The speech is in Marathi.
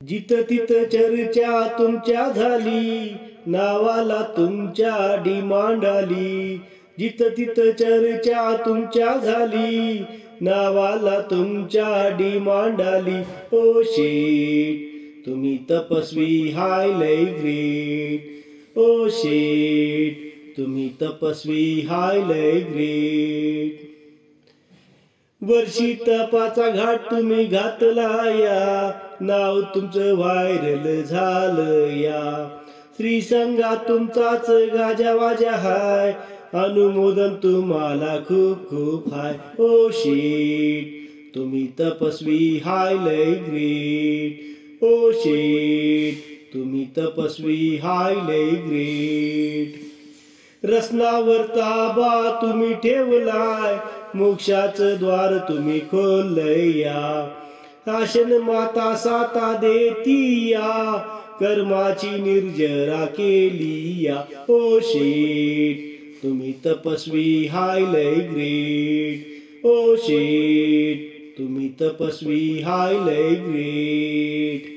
जिथं तिथं चर्चा तुमच्या झाली, नावाला तुमच्या डिमांड आली. जिथं तिथं चर्चा तुमच्या झाली, नावाला तुमच्या डिमांड आली. ओ शेट तुम्ही तपस्वी हाय लय ग्रेट. ओ शेट तुम्ही तपस्वी हाय लय ग्रेट. वर्षी तपाचा घाट तुम्ही घातला या, नाव तुमचं व्हायरल झालं या. श्री संघात तुमचाच गाजावाजा हाय, अनुमोदन तुम्हाला खूप खूप हाय. ओ शेट तुम्ही तपस्वी हाय लय ग्रेट. ओ शेट तुम्ही तपस्वी हाय लय ग्रेट. रत्नावर ताबा तुम्ही ठेवलाय, मोक्षाचं द्वार तुम्ही खोललंय या. शासन माता साता देती या, कर्माची निर्जरा केली या. ओ शेट तुम्ही तपस्वी हाय लय ग्रेट. ओ शेट तुम्ही तपस्वी हाय लय ग्रेट.